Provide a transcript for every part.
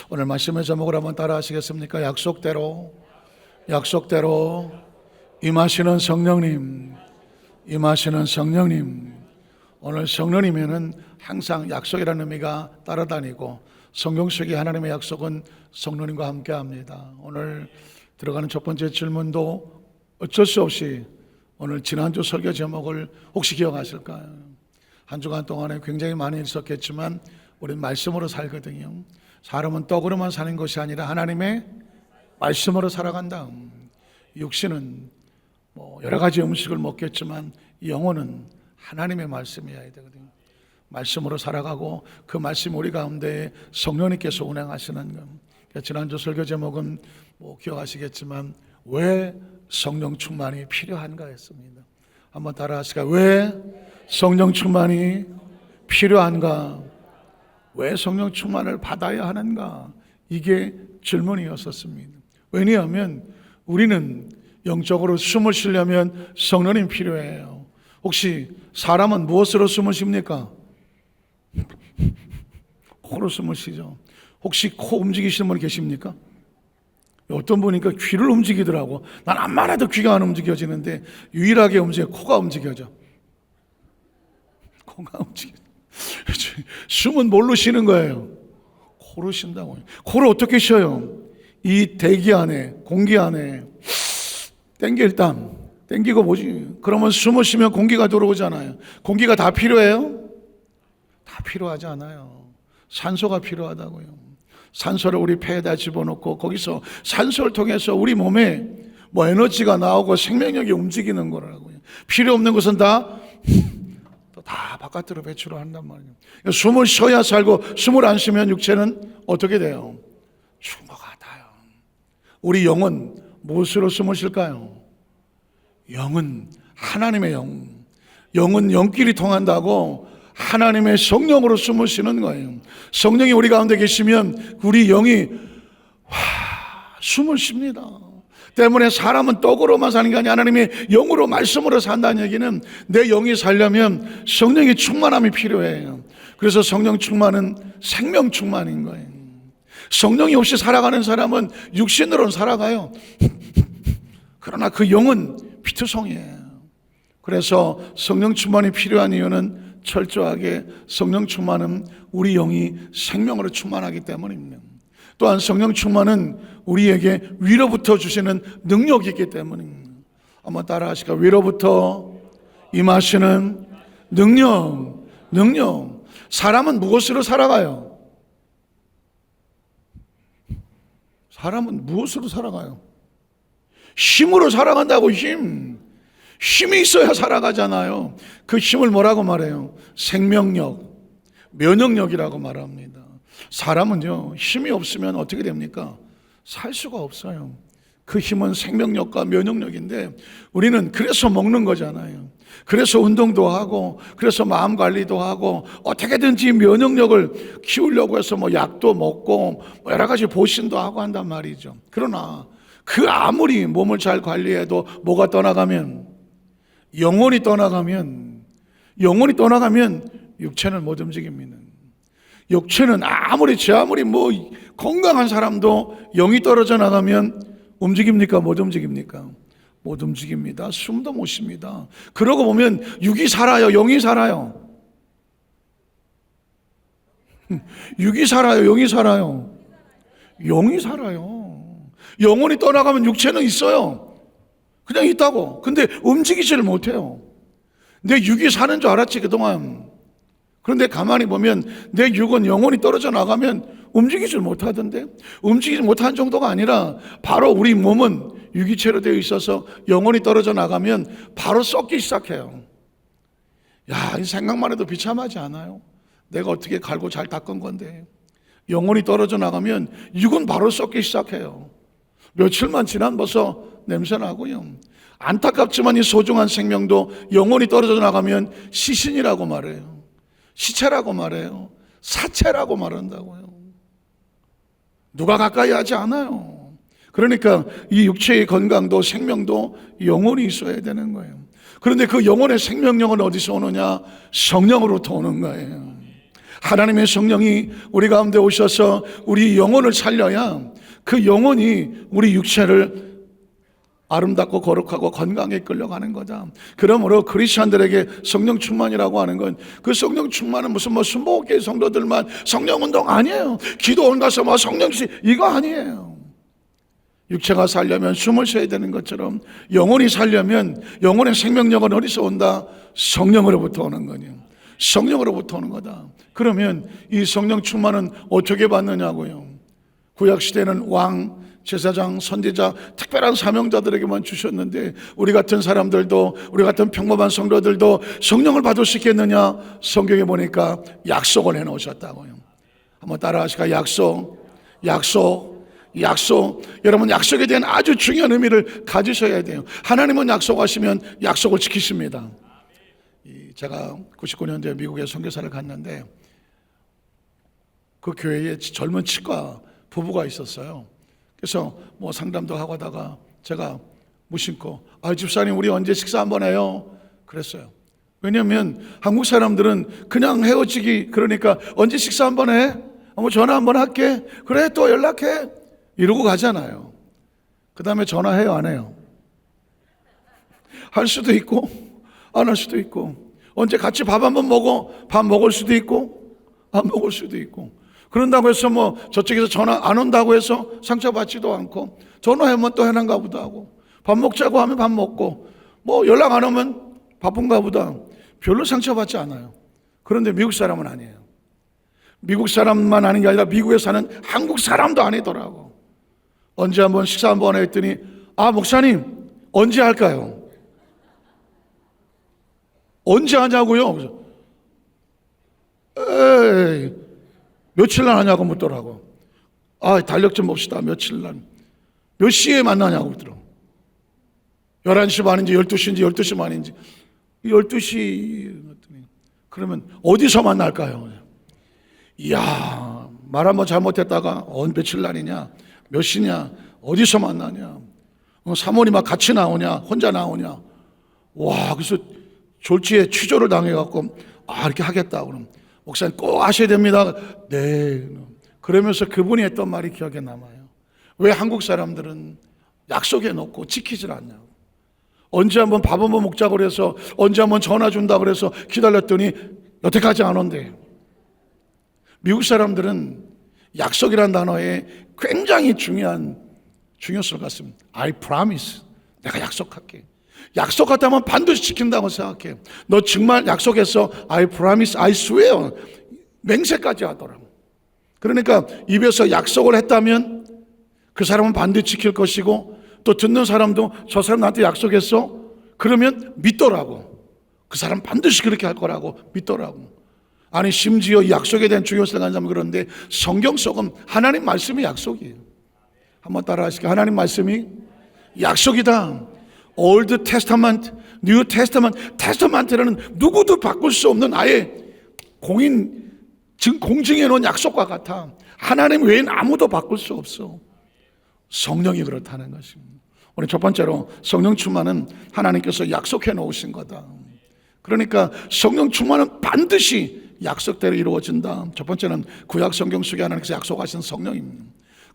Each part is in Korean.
오늘 말씀의 제목을 한번 따라 하시겠습니까? 약속대로 임하시는 성령님, 임하시는 성령님. 오늘 성령님에는 항상 약속이라는 의미가 따라다니고 성경 속의 하나님의 약속은 성령님과 함께합니다. 오늘 들어가는 첫 번째 질문도 어쩔 수 없이 오늘 지난주 설교 제목을 혹시 기억하실까요? 한 주간 동안에 굉장히 많이 있었겠지만 우리는 말씀으로 살거든요. 사람은 떡으로만 사는 것이 아니라 하나님의 말씀으로 살아간다. 육신은 여러 가지 음식을 먹겠지만 영혼은 하나님의 말씀이어야 되거든요. 말씀으로 살아가고 그 말씀 우리 가운데 성령님께서 운행하시는 것. 지난주 설교 제목은 기억하시겠지만 왜 성령 충만이 필요한가 했습니다. 한번 따라 하실까요? 왜 성령 충만이 필요한가? 왜 성령 충만을 받아야 하는가? 이게 질문이었었습니다. 왜냐하면 우리는 영적으로 숨을 쉬려면 성령님 필요해요. 혹시 사람은 무엇으로 숨을 쉽니까? 코로 숨을 쉬죠. 혹시 코 움직이시는 분 계십니까? 어떤 분이니까 귀를 움직이더라고. 난 암만 해도 귀가 안 움직여지는데 유일하게 코가 움직여져. 코가 움직여. 숨은 뭘로 쉬는 거예요? 코로 쉰다고요. 코를 어떻게 쉬어요? 이 대기 안에, 공기 안에 땡길 땀, 땡기고 뭐지? 그러면 숨을 쉬면 공기가 들어오잖아요. 공기가 다 필요해요? 다 필요하지 않아요. 산소가 필요하다고요. 산소를 우리 폐에다 집어넣고 거기서 산소를 통해서 우리 몸에 에너지가 나오고 생명력이 움직이는 거라고요. 필요 없는 것은 다 바깥으로 배출을 한단 말이에요. 숨을 쉬어야 살고 숨을 안 쉬면 육체는 어떻게 돼요? 죽은 것 같아요. 우리 영은 무엇으로 숨을 쉴까요? 영은 하나님의 영. 영은 영끼리 통한다고 하나님의 성령으로 숨을 쉬는 거예요. 성령이 우리 가운데 계시면 우리 영이 숨을 쉽니다. 때문에 사람은 떡으로만 사는 게 아니라 하나님의 영으로 말씀으로 산다는 얘기는 내 영이 살려면 성령의 충만함이 필요해요. 그래서 성령 충만은 생명 충만인 거예요. 성령이 없이 살아가는 사람은 육신으로는 살아가요. 그러나 그 영은 피투성이에요. 그래서 성령 충만이 필요한 이유는 철저하게 성령 충만은 우리 영이 생명으로 충만하기 때문입니다. 또한 성령 충만은 우리에게 위로부터 주시는 능력이 있기 때문입니다. 한번 따라 하실까요? 위로부터 임하시는 능력. 사람은 무엇으로 살아가요? 사람은 무엇으로 살아가요? 힘으로 살아간다고. 힘이 있어야 살아가잖아요. 그 힘을 뭐라고 말해요? 생명력, 면역력이라고 말합니다. 사람은요, 힘이 없으면 어떻게 됩니까? 살 수가 없어요. 그 힘은 생명력과 면역력인데 우리는 그래서 먹는 거잖아요. 그래서 운동도 하고, 그래서 마음 관리도 하고, 어떻게든지 면역력을 키우려고 해서 약도 먹고 여러 가지 보신도 하고 한단 말이죠. 그러나 그 아무리 몸을 잘 관리해도 뭐가 떠나가면, 영혼이 떠나가면 육체는 못 움직입니다. 육체는 아무리 건강한 사람도 영이 떨어져 나가면 움직입니까? 못 움직입니까? 못 움직입니다. 숨도 못 쉽니다. 그러고 보면 육이 살아요? 영이 살아요? 육이 살아요? 영이 살아요? 영이 살아요. 영혼이 떠나가면 육체는 있어요. 그냥 있다고. 근데 움직이지를 못해요. 내 육이 사는 줄 알았지 그동안. 그런데 가만히 보면 내 육은 영혼이 떨어져 나가면 움직이질 못하던데. 움직이지 못한 정도가 아니라 바로 우리 몸은 유기체로 되어 있어서 영혼이 떨어져 나가면 바로 썩기 시작해요. 이 생각만 해도 비참하지 않아요? 내가 어떻게 갈고 잘 닦은 건데. 영혼이 떨어져 나가면 육은 바로 썩기 시작해요. 며칠만 지난 벌써 냄새나고요. 안타깝지만 이 소중한 생명도 영혼이 떨어져 나가면 시신이라고 말해요. 시체라고 말해요. 사체라고 말한다고요. 누가 가까이 하지 않아요. 그러니까 이 육체의 건강도 생명도 영혼이 있어야 되는 거예요. 그런데 그 영혼의 생명력은 어디서 오느냐? 성령으로부터 오는 거예요. 하나님의 성령이 우리 가운데 오셔서 우리 영혼을 살려야 그 영혼이 우리 육체를 아름답고 거룩하고 건강에 끌려가는 거다. 그러므로 크리스천들에게 성령 충만이라고 하는 건 그 성령 충만은 무슨 순복음교회 성도들만 성령 운동 아니에요. 기도원 가서 성령씨 이거 아니에요. 육체가 살려면 숨을 쉬어야 되는 것처럼 영혼이 살려면 영혼의 생명력은 어디서 온다? 성령으로부터 오는 거냐. 성령으로부터 오는 거다. 그러면 이 성령 충만은 어떻게 받느냐고요. 구약시대는 왕, 제사장, 선지자, 특별한 사명자들에게만 주셨는데 우리 같은 사람들도, 우리 같은 평범한 성도들도 성령을 받을 수 있겠느냐? 성경에 보니까 약속을 해놓으셨다고요. 한번 따라 하실까요? 약속. 여러분, 약속에 대한 아주 중요한 의미를 가지셔야 돼요. 하나님은 약속하시면 약속을 지키십니다. 제가 99년도에 미국에 선교사를 갔는데 그 교회에 젊은 치과 부부가 있었어요. 그래서 상담도 하고 하다가 제가 무심코 집사님 우리 언제 식사 한번 해요? 그랬어요. 왜냐하면 한국 사람들은 그냥 헤어지기 그러니까 언제 식사 한번 해? 전화 한번 할게. 그래 또 연락해. 이러고 가잖아요. 그 다음에 전화해요 안 해요? 할 수도 있고 안 할 수도 있고 언제 같이 밥 한번 먹어? 밥 먹을 수도 있고 안 먹을 수도 있고 그런다고 해서 저쪽에서 전화 안 온다고 해서 상처받지도 않고 전화하면 또 해난가 보다 하고 밥 먹자고 하면 밥 먹고 연락 안 오면 바쁜가 보다 별로 상처받지 않아요. 그런데 미국 사람은 아니에요. 미국 사람만 아닌 게 아니라 미국에 사는 한국 사람도 아니더라고. 언제 한번 식사 한번 했더니 목사님 언제 할까요? 언제 하냐고요? 그래서 에이 며칠날 하냐고 묻더라고. 달력 좀 봅시다. 며칠날 몇 시에 만나냐고 묻더라고. 11시 반인지 12시인지 12시 반인지 12시 그러면 어디서 만날까요? 이야 말 한번 잘못했다가 며칠 날이냐 몇 시냐 어디서 만나냐 사모님 같이 나오냐 혼자 나오냐 그래서 졸지에 취조를 당해갖고 이렇게 하겠다 그럼 목사님 꼭 하셔야 됩니다. 네. 그러면서 그분이 했던 말이 기억에 남아요. 왜 한국 사람들은 약속해 놓고 지키질 않냐고. 언제 한번 밥 한번 먹자고 그래서 언제 한번 전화 준다고 그래서 기다렸더니 여태까지 안 온대요. 미국 사람들은 약속이라는 단어에 굉장히 중요한 중요성을 갖습니다. I promise. 내가 약속할게. 약속했다면 반드시 지킨다고 생각해. 너 정말 약속했어? I promise, I swear. 맹세까지 하더라고. 그러니까 입에서 약속을 했다면 그 사람은 반드시 지킬 것이고 또 듣는 사람도 저 사람 나한테 약속했어? 그러면 믿더라고. 그 사람 반드시 그렇게 할 거라고 믿더라고. 아니 심지어 이 약속에 대한 중요성을 가지면 그런데 성경 속은 하나님 말씀이 약속이에요. 한번 따라 하실까요? 하나님 말씀이 약속이다. 올드 테스타먼트, 뉴 테스타먼트, 테스타먼트라는 누구도 바꿀 수 없는 아예 공증해 놓은 약속과 같아. 하나님 외엔 아무도 바꿀 수 없어. 성령이 그렇다는 것입니다. 우리 첫 번째로 성령 충만은 하나님께서 약속해 놓으신 거다. 그러니까 성령 충만은 반드시 약속대로 이루어진다. 첫 번째는 구약 성경 속에 하나님께서 약속하신 성령입니다.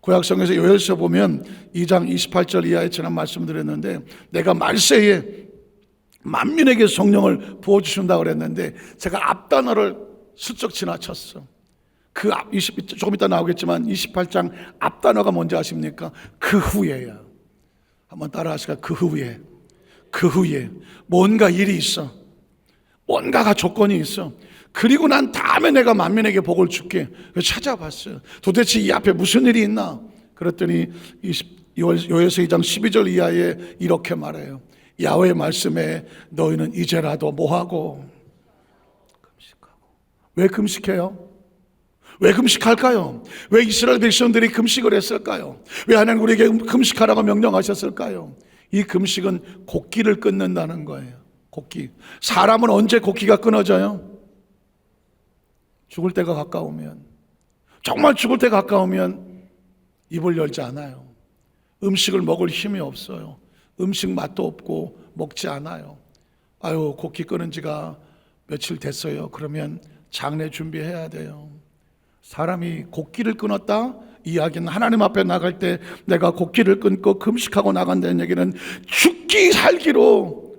구약 성경에서 요엘서 보면 2장 28절 이하에 지난 말씀드렸는데 내가 말세에 만민에게 성령을 부어주신다고 그랬는데 제가 앞단어를 슬쩍 지나쳤어. 조금 이따 나오겠지만 28장 앞단어가 뭔지 아십니까? 그 후에야. 한번 따라 하실까요? 그 후에 뭔가 일이 있어. 뭔가가 조건이 있어. 그리고 난 다음에 내가 만민에게 복을 줄게. 찾아봤어요. 도대체 이 앞에 무슨 일이 있나? 그랬더니 요에서 2장 12절 이하에 이렇게 말해요. 야훼의 말씀에 너희는 이제라도 뭐하고? 금식하고. 왜 금식해요? 왜 금식할까요? 왜 이스라엘 백성들이 금식을 했을까요? 왜 하나님 우리에게 금식하라고 명령하셨을까요? 이 금식은 곡기를 끊는다는 거예요. 곡기. 사람은 언제 곡기가 끊어져요? 죽을 때가 가까우면, 정말 죽을 때 가까우면 입을 열지 않아요. 음식을 먹을 힘이 없어요. 음식 맛도 없고 먹지 않아요. 곡기 끊은 지가 며칠 됐어요. 그러면 장례 준비해야 돼요. 사람이 곡기를 끊었다? 이야기는 하나님 앞에 나갈 때 내가 곡기를 끊고 금식하고 나간다는 얘기는 죽기 살기로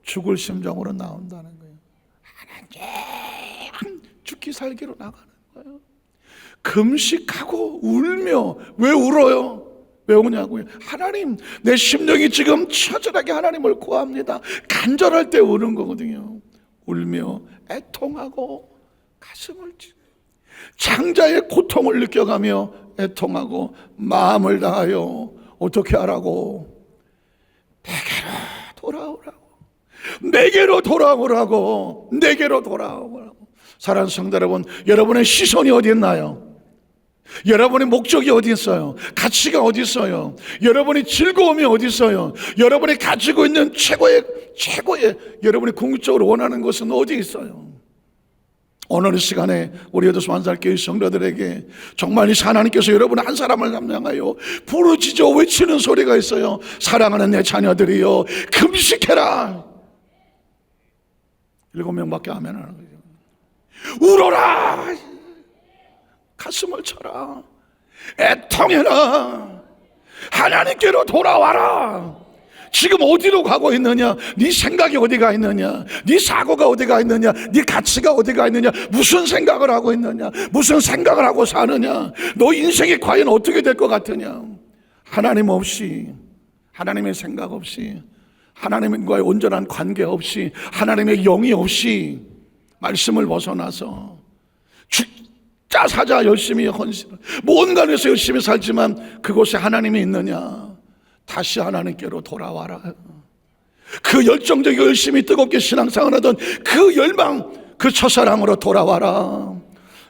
죽을 심정으로 나온다는 거예요. 하나님 죽기 살기로 나가는 거예요. 금식하고 울며. 왜 울어요? 왜 우냐고요? 하나님, 내 심령이 지금 처절하게 하나님을 구합니다. 간절할 때 우는 거거든요. 울며 애통하고 가슴을 장자의 고통을 느껴가며 애통하고 마음을 다하여 어떻게 하라고? 내게로 돌아오라고. 내게로 돌아오라고. 내게로 돌아오라고. 사랑하는 성도 여러분, 여러분의 시선이 어디 있나요? 여러분의 목적이 어디 있어요? 가치가 어디 있어요? 여러분의 즐거움이 어디 있어요? 여러분이 가지고 있는 최고의 여러분이 궁극적으로 원하는 것은 어디 있어요? 오늘 이 시간에 우리 여도수 만살교회 성도들에게 정말 이 하나님께서 여러분 한 사람을 감당하여 부르짖어 외치는 소리가 있어요. 사랑하는 내 자녀들이여 금식해라. 7명밖에 아멘 안 하는 거죠. 울어라. 가슴을 쳐라. 애통해라. 하나님께로 돌아와라. 지금 어디로 가고 있느냐? 네 생각이 어디가 있느냐? 네 사고가 어디가 있느냐? 네 가치가 어디가 있느냐? 무슨 생각을 하고 있느냐? 무슨 생각을 하고 사느냐? 너 인생이 과연 어떻게 될 것 같으냐? 하나님 없이, 하나님의 생각 없이, 하나님과의 온전한 관계 없이, 하나님의 영이 없이 말씀을 벗어나서 죽자 사자 열심히 헌신, 뭔가 해서 열심히 살지만 그곳에 하나님이 있느냐? 다시 하나님께로 돌아와라. 그 열정적이고 열심히 뜨겁게 신앙생활 하던 그 열망, 그 첫사랑으로 돌아와라.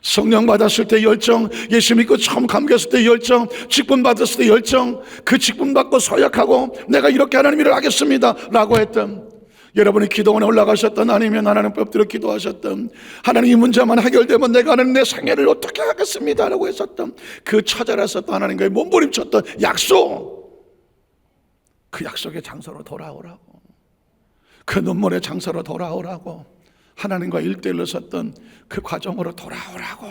성령 받았을 때 열정, 예수 믿고 처음 감겼을 때 열정, 직분 받았을 때 열정, 그 직분 받고 서약하고 내가 이렇게 하나님 일을 하겠습니다 라고 했던, 여러분이 기도원에 올라가셨던, 아니면 하나님 엎드려 기도하셨던, 하나님 이 문제만 해결되면 내가 하나님 내 생애를 어떻게 하겠습니다 라고 했었던 그 처절해서 또 하나님과의 몸부림쳤던 약속, 그 약속의 장소로 돌아오라고, 그 눈물의 장소로 돌아오라고, 하나님과 1대1로 섰던 그 과정으로 돌아오라고.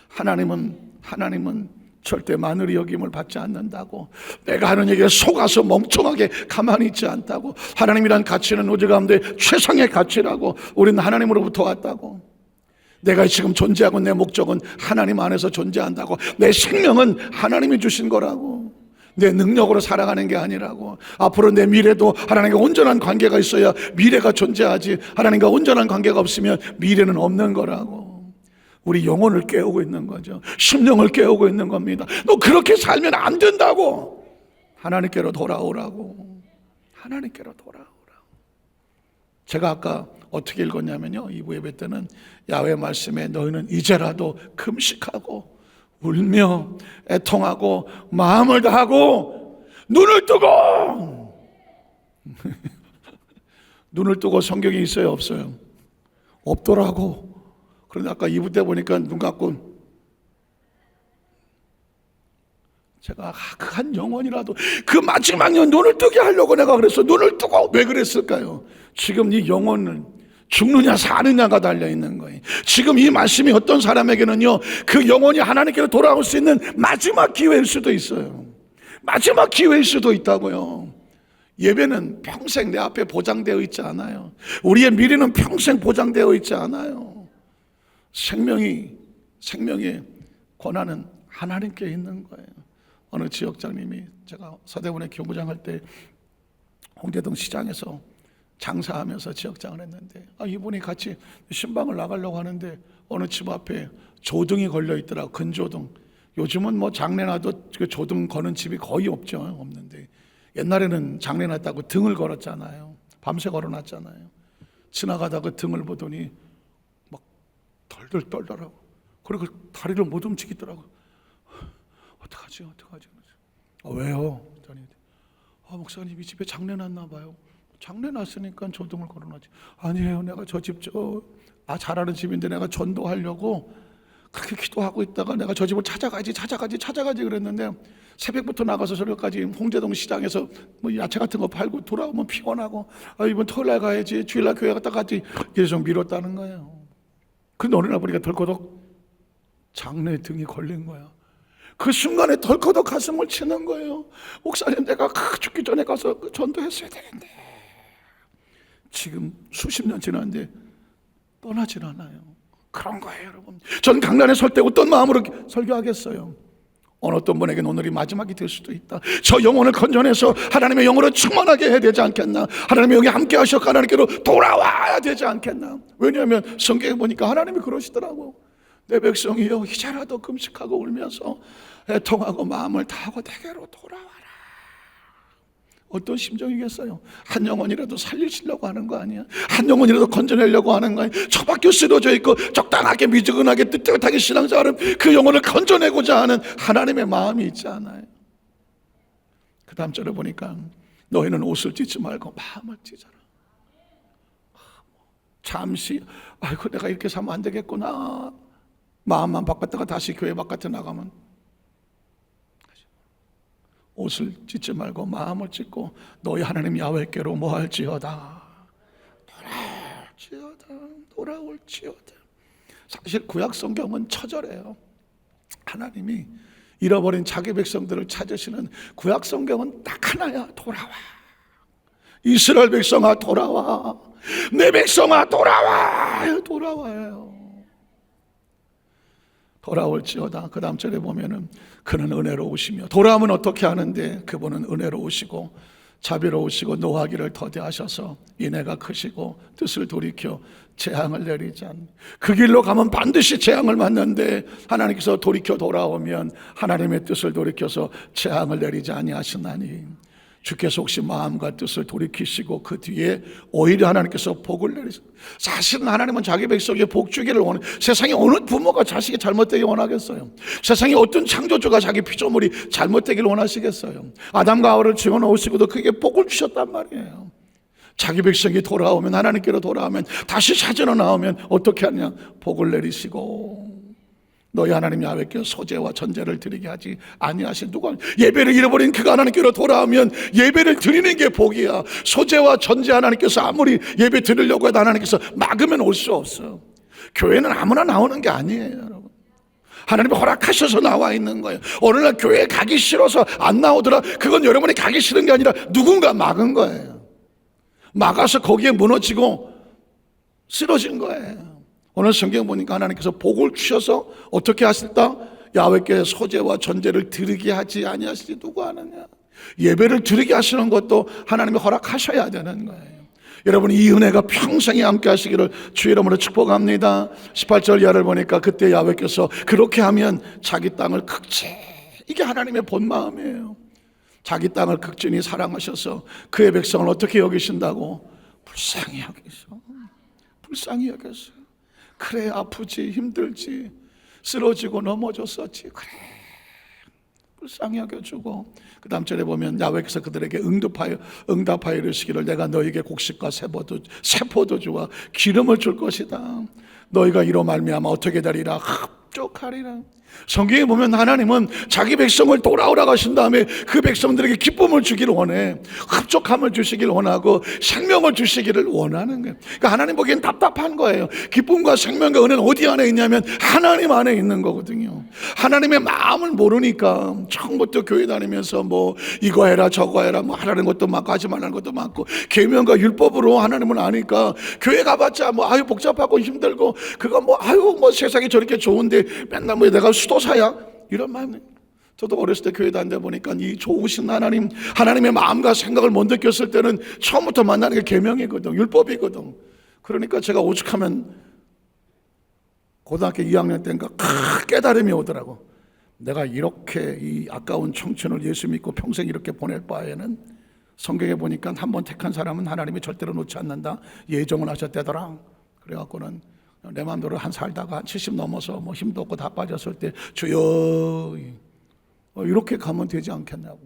하나님은 절대 마늘이 여김을 받지 않는다고. 내가 하는 얘기에 속아서 멍청하게 가만히 있지 않다고. 하나님이란 가치는 우주 가운데 최상의 가치라고. 우리는 하나님으로부터 왔다고. 내가 지금 존재하고 내 목적은 하나님 안에서 존재한다고. 내 생명은 하나님이 주신 거라고. 내 능력으로 살아가는 게 아니라고. 앞으로 내 미래도 하나님과 온전한 관계가 있어야 미래가 존재하지, 하나님과 온전한 관계가 없으면 미래는 없는 거라고. 우리 영혼을 깨우고 있는 거죠. 심령을 깨우고 있는 겁니다. 너 그렇게 살면 안 된다고. 하나님께로 돌아오라고. 하나님께로 돌아오라고. 제가 아까 어떻게 읽었냐면요, 2부 예배 때는 야훼 말씀에 너희는 이제라도 금식하고 울며 애통하고 마음을 다하고 눈을 뜨고. 눈을 뜨고 성경에 있어요, 없어요? 없더라고. 그런데 아까 2부 때 보니까 눈 감고, 제가 그 한 영혼이라도 그 마지막 년 눈을 뜨게 하려고 내가 그랬어. 눈을 뜨고. 왜 그랬을까요? 지금 이 영혼은 죽느냐 사느냐가 달려있는 거예요. 지금 이 말씀이 어떤 사람에게는요, 그 영혼이 하나님께로 돌아올 수 있는 마지막 기회일 수도 있어요. 마지막 기회일 수도 있다고요. 예배는 평생 내 앞에 보장되어 있지 않아요. 우리의 미래는 평생 보장되어 있지 않아요. 생명의 권한은 하나님께 있는 거예요. 어느 지역장님이, 제가 서대문에 교무장 할 때 홍대동 시장에서 장사하면서 지역장을 했는데, 이분이 같이 신방을 나가려고 하는데 어느 집 앞에 조등이 걸려 있더라고. 근조등. 요즘은 뭐 장례 나도 그 조등 거는 집이 거의 없는데 옛날에는 장례 났다고 등을 걸었잖아요. 밤새 걸어놨잖아요. 지나가다가 그 등을 보더니 막 덜덜 떨더라고. 그리고 다리를 못 움직이더라고. 어떡하지? 왜요? 목사님 이 집에 장례 났나 봐요. 장례 났으니까 조등을 걸어놨지. 아니에요, 내가 저 집 잘하는 집인데 내가 전도하려고 그렇게 기도하고 있다가 내가 저 집을 찾아가지 그랬는데 새벽부터 나가서 저녁까지 홍대동 시장에서 뭐 야채 같은 거 팔고 돌아오면 피곤하고, 이번 토요일날 가야지, 주일날 교회 갔다 가지, 계속 미뤘다는 거예요. 근데 어느 날 보니까 덜커덕 장내 등이 걸린 거야. 그 순간에 덜커덕 가슴을 치는 거예요. 목사님, 내가 죽기 전에 가서 전도했어야 되는데. 지금 수십 년 지났는데 떠나질 않아요. 그런 거예요, 여러분. 전 강단에 설 때 어떤 마음으로 설교하겠어요? 어느 어떤 분에게는 오늘이 마지막이 될 수도 있다. 저 영혼을 건져내서 하나님의 영으로 충만하게 해야 되지 않겠나? 하나님의 영이 함께 하셔 하나님께로 돌아와야 되지 않겠나? 왜냐하면 성경에 보니까 하나님이 그러시더라고요. 내 백성이여 이제라도 금식하고 울면서 애통하고 마음을 다하고 내게로 돌아와라. 어떤 심정이겠어요? 한 영혼이라도 살리시려고 하는 거 아니야? 한 영혼이라도 건져내려고 하는 거 아니야? 처박혀 쓰러져 있고 적당하게 미지근하게 뜨뜻하게 신앙생활은 그 영혼을 건져내고자 하는 하나님의 마음이 있지 않아요? 그 다음 절에 보니까 너희는 옷을 찢지 말고 마음을 찢어라. 잠시 아이고 내가 이렇게 살면 안 되겠구나. 마음만 바꿨다가 다시 교회 바깥에 나가면 옷을 찢지 말고 마음을 찢고 너희 하나님 야훼께로 뭐할지어다. 돌아올지어다. 사실 구약 성경은 처절해요. 하나님이 잃어버린 자기 백성들을 찾으시는 구약 성경은 딱 하나야. 돌아와. 이스라엘 백성아 돌아와. 내 백성아 돌아와. 돌아와요. 돌아올지어다. 그 다음 절에 보면은 그는 은혜로우시며, 돌아오면 어떻게 하는데 그분은 은혜로우시고 자비로우시고 노하기를 더디하셔서 인애가 크시고 뜻을 돌이켜 재앙을 내리지 않는, 그 길로 가면 반드시 재앙을 맞는데 하나님께서 돌이켜 돌아오면 하나님의 뜻을 돌이켜서 재앙을 내리지 아니하시나니 주께서 혹시 마음과 뜻을 돌이키시고 그 뒤에 오히려 하나님께서 복을 내리시고, 사실은 하나님은 자기 백성에게 복 주기를 원해요. 세상에 어느 부모가 자식이 잘못되기 원하겠어요? 세상에 어떤 창조주가 자기 피조물이 잘못되기를 원하시겠어요? 아담과 하와를 지어 놓으시고도 그게 복을 주셨단 말이에요. 자기 백성이 돌아오면, 하나님께로 돌아오면, 다시 찾으러 나오면 어떻게 하냐? 복을 내리시고 너희 하나님 야훼께 소제와 전제를 드리게 하지 아니하신 누가, 예배를 잃어버린 그가 하나님께로 돌아오면 예배를 드리는 게 복이야. 소제와 전제 하나님께서 아무리 예배 드리려고 해도 하나님께서 막으면 올 수 없어. 교회는 아무나 나오는 게 아니에요, 여러분. 하나님이 허락하셔서 나와 있는 거예요. 어느 날 교회에 가기 싫어서 안 나오더라. 그건 여러분이 가기 싫은 게 아니라 누군가 막은 거예요. 막아서 거기에 무너지고 쓰러진 거예요. 오늘 성경 보니까 하나님께서 복을 주셔서 어떻게 하실까? 야훼께 소제와 전제를 드리게 하지 아니하시지 누가 하느냐? 예배를 드리게 하시는 것도 하나님이 허락하셔야 되는 거예요. 여러분, 이 은혜가 평생에 함께 하시기를 주의 이름으로 축복합니다. 18절 이하를 보니까 그때 야훼께서 그렇게 하면 자기 땅을 극진히, 이게 하나님의 본 마음이에요. 자기 땅을 극진히 사랑하셔서 그의 백성을 어떻게 여기신다고? 불쌍히 여기셔. 불쌍히 여겼어요. 그래, 아프지, 힘들지, 쓰러지고 넘어졌었지, 그래, 불쌍히 여겨주고. 그 다음 절에 보면 야훼께서 그들에게 응답하여 이르시기를 내가 너에게 곡식과 세포도주와 기름을 줄 것이다. 너희가 이로 말미암아 어떻게 되리라? 합족하리라. 성경에 보면 하나님은 자기 백성을 돌아오라고 하신 다음에 그 백성들에게 기쁨을 주기를 원해. 합족함을 주시기를 원하고 생명을 주시기를 원하는 거예요. 그러니까 하나님 보기엔 답답한 거예요. 기쁨과 생명과 은혜는 어디 안에 있냐면 하나님 안에 있는 거거든요. 하나님의 마음을 모르니까 처음부터 교회 다니면서 뭐 이거 해라 저거 해라 뭐 하라는 것도 많고 하지 말라는 것도 많고 계명과 율법으로 하나님은 아니까 교회 가봤자 뭐 아유 복잡하고 힘들고 그거 뭐 아유 뭐 세상이 저렇게 좋은데 맨날 뭐 내가 수도사야? 이런 마음이. 저도 어렸을 때 교회 다니다 보니까 이 좋으신 하나님, 하나님의 마음과 생각을 못 느꼈을 때는 처음부터 만나는 게 계명이거든, 율법이거든. 그러니까 제가 오죽하면 고등학교 2학년 때인가 깨달음이 오더라고. 내가 이렇게 이 아까운 청춘을 예수 믿고 평생 이렇게 보낼 바에는 성경에 보니까 한번 택한 사람은 하나님이 절대로 놓지 않는다. 예정을 하셨대더라. 그래갖고는 내 마음대로 한 살다가 70 넘어서 뭐 힘도 없고 다 빠졌을 때 주여 이렇게 가면 되지 않겠냐고.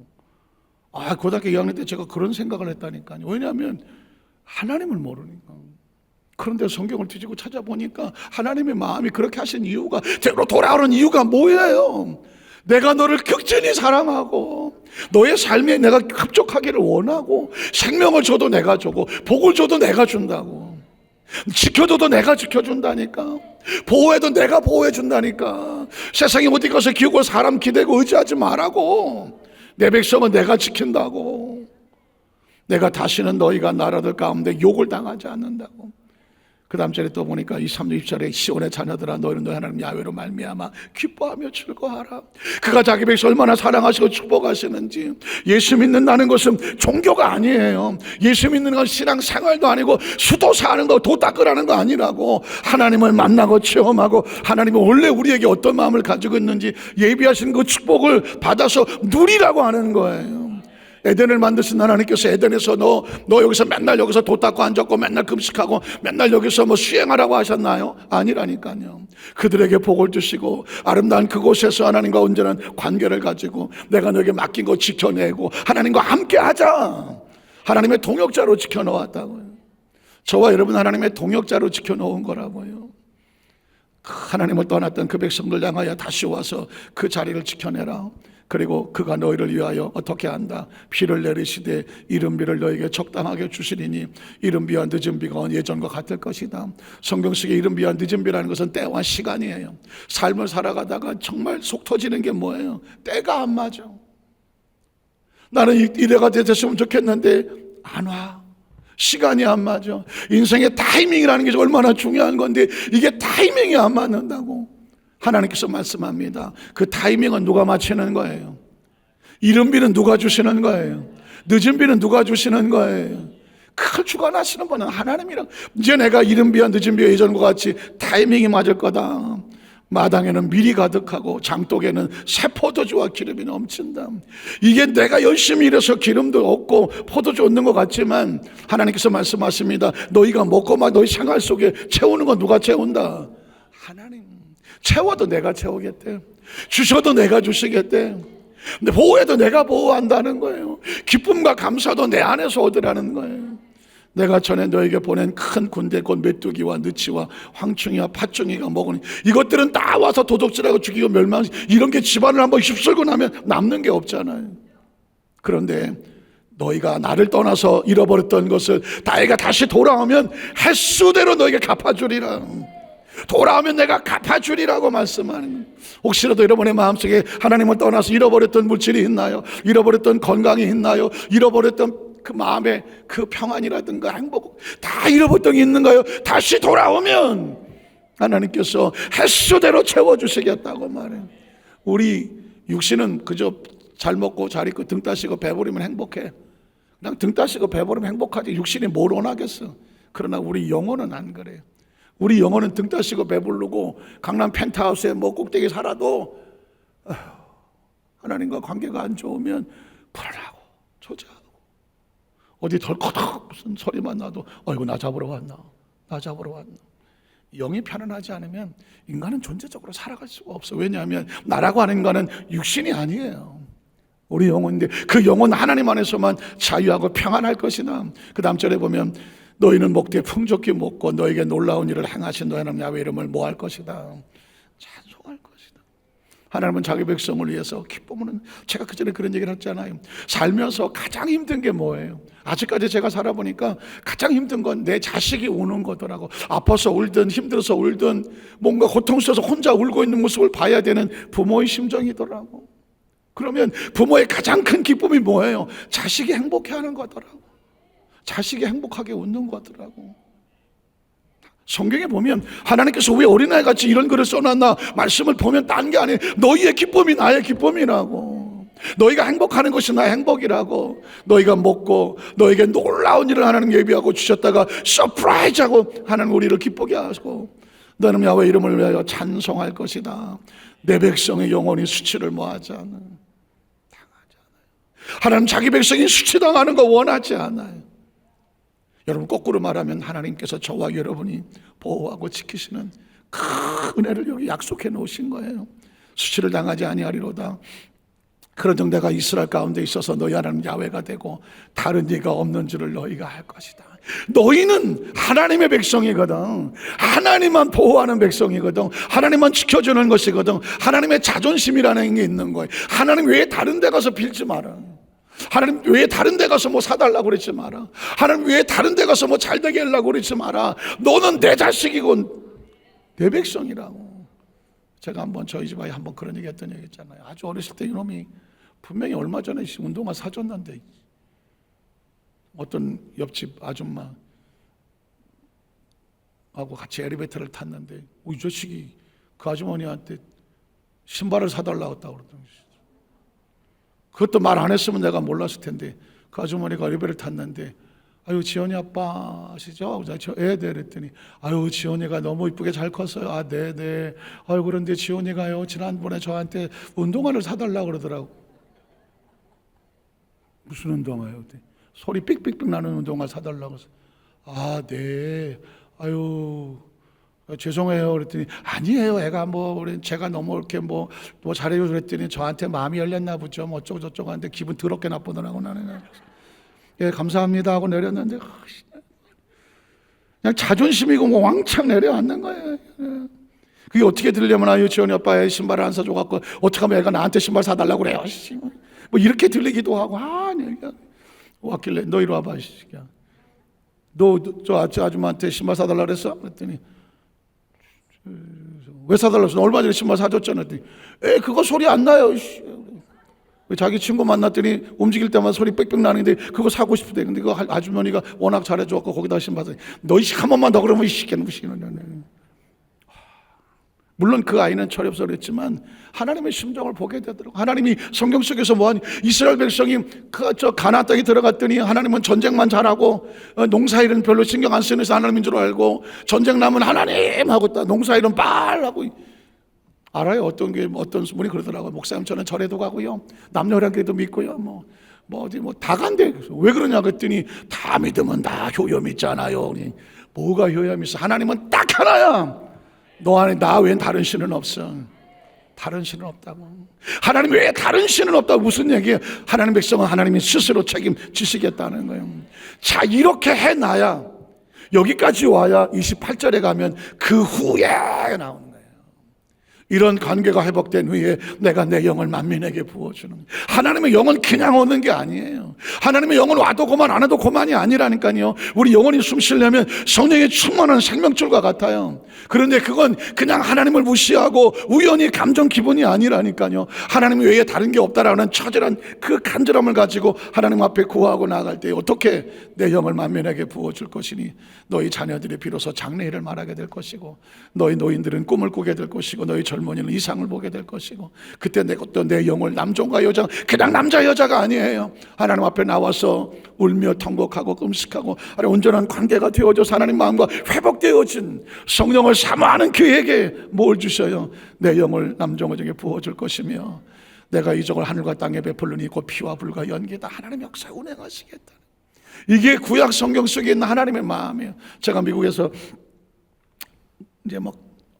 고등학교 2학년 때 제가 그런 생각을 했다니까요. 왜냐하면 하나님을 모르니까. 그런데 성경을 뒤지고 찾아보니까 하나님의 마음이 그렇게 하신 이유가, 되로 돌아오는 이유가 뭐예요? 내가 너를 극진히 사랑하고 너의 삶에 내가 합족하기를 원하고 생명을 줘도 내가 주고 복을 줘도 내가 준다고. 지켜줘도 내가 지켜준다니까. 보호해도 내가 보호해준다니까. 세상에 어디 가서 기억을 사람 기대고 의지하지 말라고. 내 백성은 내가 지킨다고. 내가 다시는 너희가 나라들 가운데 욕을 당하지 않는다고. 그 다음 절에 또 보니까 23절 20절에 시온의 자녀들아 너희는 너희 하나님 야훼로 말미암아 기뻐하며 즐거워하라. 그가 자기 백성 얼마나 사랑하시고 축복하시는지. 예수 믿는다는 것은 종교가 아니에요. 예수 믿는 건 신앙생활도 아니고 수도 사는 거, 도 닦으라는 거 아니라고. 하나님을 만나고 체험하고 하나님이 원래 우리에게 어떤 마음을 가지고 있는지 예비하신 그 축복을 받아서 누리라고 하는 거예요. 에덴을 만드신 하나님께서 에덴에서 너 여기서 맨날 여기서 도 닦고 앉았고 맨날 금식하고 맨날 여기서 뭐 수행하라고 하셨나요? 아니라니까요. 그들에게 복을 주시고 아름다운 그곳에서 하나님과 온전한 관계를 가지고 내가 너에게 맡긴 거 지켜내고 하나님과 함께 하자. 하나님의 동역자로 지켜놓았다고요. 저와 여러분 하나님의 동역자로 지켜놓은 거라고요. 하나님을 떠났던 그 백성들 향하여 다시 와서 그 자리를 지켜내라. 그리고 그가 너희를 위하여 어떻게 한다? 비를 내리시되 이른 비를 너에게 적당하게 주시리니 이른 비와 늦은 비가 예전과 같을 것이다. 성경 속에 이른 비와 늦은 비라는 것은 때와 시간이에요. 삶을 살아가다가 정말 속 터지는 게 뭐예요? 때가 안 맞아. 나는 이래가 됐으면 좋겠는데 안 와. 시간이 안 맞아. 인생의 타이밍이라는 게 얼마나 중요한 건데 이게 타이밍이 안 맞는다고. 하나님께서 말씀합니다. 그 타이밍은 누가 맞추는 거예요? 이른 비는 누가 주시는 거예요? 늦은 비는 누가 주시는 거예요? 그걸 주관하시는 분은 하나님이라. 이제 내가 이른 비와 늦은 비와 예전과 같이 타이밍이 맞을 거다. 마당에는 밀이 가득하고 장독에는 새 포도주와 기름이 넘친다. 이게 내가 열심히 일해서 기름도 얻고 포도주 얻는 것 같지만 하나님께서 말씀하십니다. 너희가 먹고 막 너희 생활 속에 채우는 건 누가 채운다? 하나님. 채워도 내가 채우겠대. 주셔도 내가 주시겠대. 근데 보호해도 내가 보호한다는 거예요. 기쁨과 감사도 내 안에서 얻으라는 거예요. 내가 전에 너에게 보낸 큰 군대 곧 메뚜기와 느치와 황충이와 팥충이가 먹으니 이것들은 다 와서 도둑질하고 죽이고 멸망. 이런 게 집안을 한번 휩쓸고 나면 남는 게 없잖아요. 그런데 너희가 나를 떠나서 잃어버렸던 것을 나이가 다시 돌아오면 횟수대로 너에게 갚아주리라. 돌아오면 내가 갚아주리라고 말씀하는 거예요. 혹시라도 여러분의 마음속에 하나님을 떠나서 잃어버렸던 물질이 있나요? 잃어버렸던 건강이 있나요? 잃어버렸던 그 마음의 그 평안이라든가 행복 다 잃어버렸던 게 있는가요? 다시 돌아오면 하나님께서 횟수대로 채워주시겠다고 말해요. 우리 육신은 그저 잘 먹고 잘 입고 등 따시고 배부르면 행복해. 그냥 등 따시고 배부르면 행복하지 육신이 뭘 원하겠어. 그러나 우리 영혼은 안 그래요. 우리 영혼은 등 따시고 배부르고 강남 펜트하우스에 뭐 꼭대기 살아도 하나님과 관계가 안 좋으면 불안하고 초조하고 어디 덜커덕 무슨 소리만 나도 이거 나 잡으러 왔나? 나 잡으러 왔나? 영이 편안하지 않으면 인간은 존재적으로 살아갈 수가 없어. 왜냐하면 나라고 하는 인간은 육신이 아니에요. 우리 영혼인데 그 영혼 하나님 안에서만 자유하고 평안할 것이다. 그 다음 절에 보면 너희는 먹되 풍족히 먹고 너에게 놀라운 일을 행하신 너희 하나님 야훼 이름을 뭐할 것이다? 찬송할 것이다. 하나님은 자기 백성을 위해서 기쁨은 제가 그전에 그런 얘기를 했잖아요. 살면서 가장 힘든 게 뭐예요? 아직까지 제가 살아보니까 가장 힘든 건 내 자식이 우는 거더라고. 아파서 울든 힘들어서 울든 뭔가 고통스러워서 혼자 울고 있는 모습을 봐야 되는 부모의 심정이더라고. 그러면 부모의 가장 큰 기쁨이 뭐예요? 자식이 행복해하는 거더라고. 자식이 행복하게 웃는 거더라고. 성경에 보면 하나님께서 왜 어린아이같이 이런 글을 써놨나 말씀을 보면 딴 게 아니에요. 너희의 기쁨이 나의 기쁨이라고. 너희가 행복하는 것이 나의 행복이라고. 너희가 먹고 너에게 놀라운 일을 하나님 예비하고 주셨다가 서프라이즈하고 하나님 우리를 기쁘게 하고 너는 야훼 이름을 위하여 찬송할 것이다. 내 백성의 영혼이 수치를 뭐하지 않아요. 당하지 않아요. 하나님 자기 백성이 수치당하는 거 원하지 않아요. 여러분 거꾸로 말하면 하나님께서 저와 여러분이 보호하고 지키시는 큰 은혜를 여기 약속해 놓으신 거예요. 수치를 당하지 아니하리로다. 그런즉 내가 이스라엘 가운데 있어서 너희 하나님 야훼가 되고 다른 이가 없는 줄을 너희가 알 것이다. 너희는 하나님의 백성이거든. 하나님만 보호하는 백성이거든. 하나님만 지켜주는 것이거든. 하나님의 자존심이라는 게 있는 거예요. 하나님 외에 다른 데 가서 빌지 마라. 하나님 왜 다른 데 가서 뭐 사달라고 그러지 마라. 하나님 왜 다른 데 가서 뭐 잘되게 하려고 그러지 마라. 너는 내 자식이고 내 백성이라고. 제가 한번 저희 집에 한번 그런 얘기 했던 얘기 있잖아요. 아주 어렸을 때 이놈이 분명히 얼마 전에 운동화 사줬는데 어떤 옆집 아줌마 하고 같이 엘리베이터를 탔는데 이 자식이 그 아주머니한테 신발을 사달라고 했다고 그러더니, 그것도 말 안 했으면 내가 몰랐을 텐데 그 아주머니가 엘리베이터를 탔는데 아유 지원이 아빠 아시죠? 저 네 그랬더니 아유 지원이가 너무 이쁘게 잘 컸어요. 아 네네. 아유 그런데 지원이가요 지난번에 저한테 운동화를 사달라고 그러더라고. 무슨 운동화요? 소리 삑삑삑 나는 운동화 사달라고 해서 아 네. 아유 죄송해요 그랬더니 아니에요 애가 뭐 제가 너무 이렇게 뭐 잘해요 그랬더니 저한테 마음이 열렸나 보죠. 뭐 어쩌고 저쩌고 하는데 기분 더럽게 나쁘더라고. 나는 예 감사합니다 하고 내렸는데 그냥 자존심이고 뭐 왕창 내려앉는 거예요. 그게 어떻게 들리려면 아유 지원이 아빠의 신발을 안 사줘갖고 어떻게 하면 애가 나한테 신발 사달라고 그래요. 뭐 이렇게 들리기도 하고 내가 왔길래 너 이리 와봐 이 새끼야. 너 저 아줌마한테 신발 사달라고 그랬어? 그랬더니 왜 사달라고 했어? 얼마 전에 신발 사줬잖아. 그랬더니 그거 소리 안 나요. 자기 친구 만났더니 움직일 때마다 소리 빽빽 나는데 그거 사고 싶대. 근데 그 아주머니가 워낙 잘해줘갖고 거기다 신발 사. 너 이 한 번만 더 그러면 이 새끼는 무시는. 물론 그 아이는 철이 없어 그랬지만 하나님의 심정을 보게 되더라고. 하나님이 성경 속에서 뭐하니 이스라엘 백성이 저 가나안 땅에 들어갔더니 하나님은 전쟁만 잘하고 농사일은 별로 신경 안 쓰는 하나님인 줄 알고 전쟁 나면 하나님 하고 농사일은 빨하고 알아요. 어떤 분이 그러더라고요. 목사님 저는 절에도 가고요 남녀랑교도 믿고요 어디 다 간대. 왜 그러냐 그랬더니 다 믿으면 다 효염 있잖아요. 뭐가 효염 있어? 하나님은 딱 하나야. 너 안에 나 외엔 다른 신은 없어. 다른 신은 없다고. 하나님 외에 다른 신은 없다고. 무슨 얘기예요? 하나님 백성은 하나님이 스스로 책임지시겠다는 거예요. 자 이렇게 해놔야 여기까지 와야 28절에 가면 그 후에 나오는 거예요. 이런 관계가 회복된 후에 내가 내 영을 만민에게 부어주는 거예요. 하나님의 영은 그냥 오는 게 아니에요. 하나님의 영은 와도 그만 안 와도 그만이 아니라니까요. 우리 영혼이 숨 쉬려면 성령의 충만한 생명줄과 같아요. 그런데 그건 그냥 하나님을 무시하고 우연히 감정 기분이 아니라니까요. 하나님 외에 다른 게 없다라는 처절한 그 간절함을 가지고 하나님 앞에 구하고 나아갈 때 어떻게 내 영을 만민에게 부어줄 것이니 너희 자녀들이 비로소 장래일을 말하게 될 것이고 너희 노인들은 꿈을 꾸게 될 것이고 너희 젊은이는 이상을 보게 될 것이고 그때 내 영을 남종과 여자 그냥 남자 여자가 아니에요. 하나님 앞에 나와서 울며 통곡하고 금식하고 온전한 관계가 되어져서 하나님 마음과 회복되어진 성령을 사모하는 그에게 뭘 주셔요? 내 영을 남종에게 부어줄 것이며 내가 이적을 하늘과 땅에 베풀느니 곧 피와 불과 연기다. 하나님 역사에 운행하시겠다. 이게 구약 성경 속에 있는 하나님의 마음이에요. 제가 미국에서 이제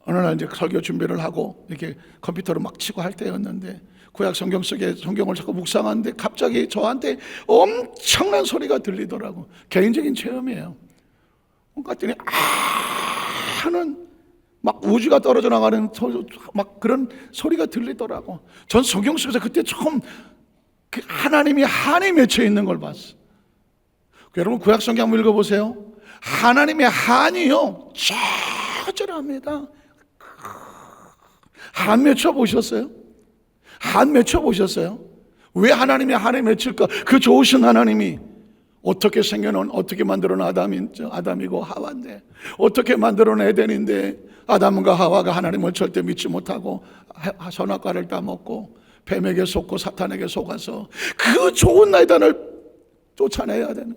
어느 날 이제 설교 준비를 하고 이렇게 컴퓨터로 막 치고 할 때였는데 구약 성경 속에 성경을 자꾸 묵상하는데 갑자기 저한테 엄청난 소리가 들리더라고. 개인적인 체험이에요. 그랬더니 하는 막 우주가 떨어져 나가는 막 그런 소리가 들리더라고. 전 성경 속에서 그때 처음 그 하나님이 한에 맺혀 있는 걸 봤어. 여러분 구약 성경 한번 읽어보세요. 하나님의 한이요 처절합니다. 한 맺혀 보셨어요? 한 맺혀 보셨어요? 왜 하나님이 한에 맺힐까? 그 좋으신 하나님이 어떻게 생겨놓은 어떻게 만들어놓은 아담이고 하와인데 어떻게 만들어놓은 에덴인데 아담과 하와가 하나님을 절대 믿지 못하고 선악과를 따먹고 뱀에게 속고 사탄에게 속아서 그 좋은 에덴을 쫓아내야 되는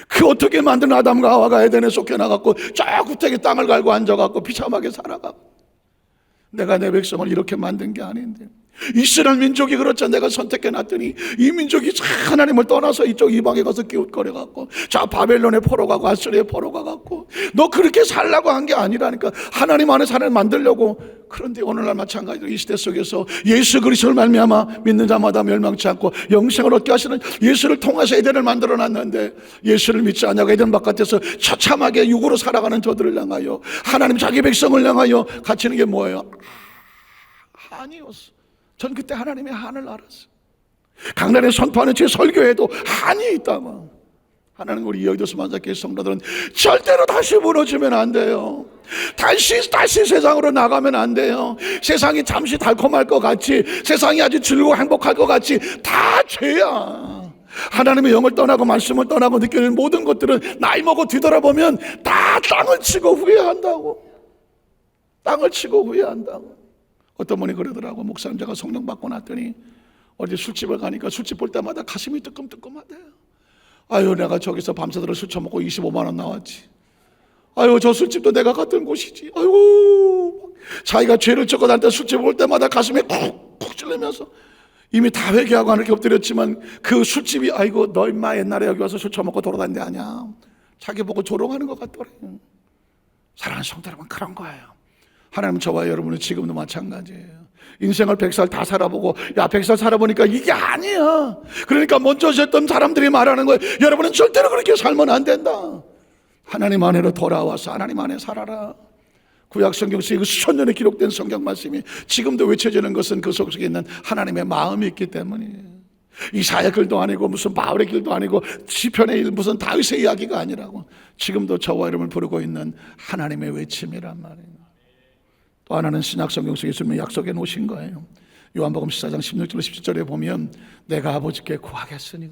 그 어떻게 만든 아담과 하와가 에덴에 쫓겨나갖고 저 구태기 땅을 갈고 앉아갖고 비참하게 살아가고 내가 내 백성을 이렇게 만든 게 아닌데 이스라엘 민족이 그렇죠. 내가 선택해놨더니 이 민족이 하나님을 떠나서 이쪽 이방에 가서 기웃거려갖고 자 바벨론에 포로 가고 아수리에 포로 가갖고 너 그렇게 살라고 한 게 아니라니까. 하나님 안에 사람을 만들려고. 그런데 오늘날 마찬가지로 이 시대 속에서 예수 그리스도를 말미암아 믿는 자마다 멸망치 않고 영생을 얻게 하시는 예수를 통해서 에덴을 만들어놨는데 예수를 믿지 않냐고 에덴 바깥에서 처참하게 육으로 살아가는 저들을 향하여 하나님 자기 백성을 향하여 갇히는 게 뭐예요? 한이었어. 전 그때 하나님의 한을 알았어요. 강단에 선포하는 제 설교에도 한이 있다고. 하나님, 우리 여의도 만삭교회 성도들은 절대로 다시 무너지면 안 돼요. 다시 세상으로 나가면 안 돼요. 세상이 잠시 달콤할 것 같이, 세상이 아주 즐거워 행복할 것 같이 다 죄야. 하나님의 영을 떠나고 말씀을 떠나고 느끼는 모든 것들은 나이 먹어 뒤돌아보면 다 땅을 치고 후회한다고. 땅을 치고 후회한다고. 어떤 분이 그러더라고. 목사님, 제가 성령 받고 났더니 어디 술집을 가니까 술집 볼 때마다 가슴이 뜨끔뜨끔하대요. 아유, 내가 저기서 밤새도록 술 처먹고 25만 원 나왔지. 아유, 저 술집도 내가 갔던 곳이지. 아유, 자기가 죄를 졌고 날 때 술집 볼 때마다 가슴이 쿡쿡 찔리면서 이미 다 회개하고 하늘께 엎드렸지만 그 술집이, 아이고 너 임마 옛날에 여기 와서 술 처먹고 돌아다닌 데 아니야. 자기 보고 조롱하는 것 같더래. 사랑하는 성도 여러분, 그런 거예요. 하나님은 저와 여러분은 지금도 마찬가지예요. 인생을 100살 다 살아보고, 야 100살 살아보니까 이게 아니야. 그러니까 먼저 졌던 사람들이 말하는 거예요. 여러분은 절대로 그렇게 살면 안 된다. 하나님 안에로 돌아와서 하나님 안에 살아라. 구약 성경 속에 수천 년에 기록된 성경 말씀이 지금도 외쳐지는 것은 그 속에 있는 하나님의 마음이 있기 때문이에요. 이사야 글도 아니고 무슨 바울의 길도 아니고 시편의 일 무슨 다윗의 이야기가 아니라고. 지금도 저와 여러분을 부르고 있는 하나님의 외침이란 말이에요. 또 하나는 신약 성경 속에 예수님이 약속해 놓으신 거예요. 요한복음 14장 16절 17절에 보면 내가 아버지께 구하겠으니,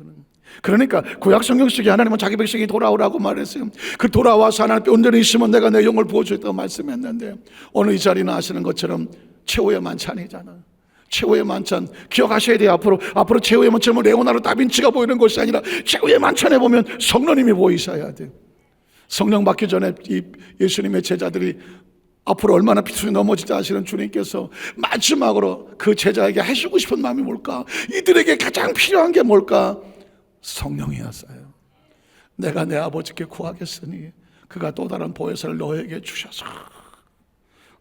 그러니까 구약 성경 속에 하나님은 자기 백성이 돌아오라고 말했어요. 그 돌아와서 하나님께 온전히 있으면 내가 내 영을 부어주겠다고 말씀했는데, 오늘 이 자리는 아시는 것처럼 최후의 만찬이잖아요. 최후의 만찬 기억하셔야 돼요. 앞으로 최후의 만찬은 레오나르도 다빈치가 보이는 것이 아니라 최후의 만찬에 보면 성령님이 보이셔야 돼요. 성령 받기 전에 이 예수님의 제자들이 앞으로 얼마나 비수이 넘어지지 아시는 주님께서 마지막으로 그 제자에게 해주고 싶은 마음이 뭘까? 이들에게 가장 필요한 게 뭘까? 성령이었어요. 내가 내 아버지께 구하겠으니 그가 또 다른 보혜사를 너에게 주셔서,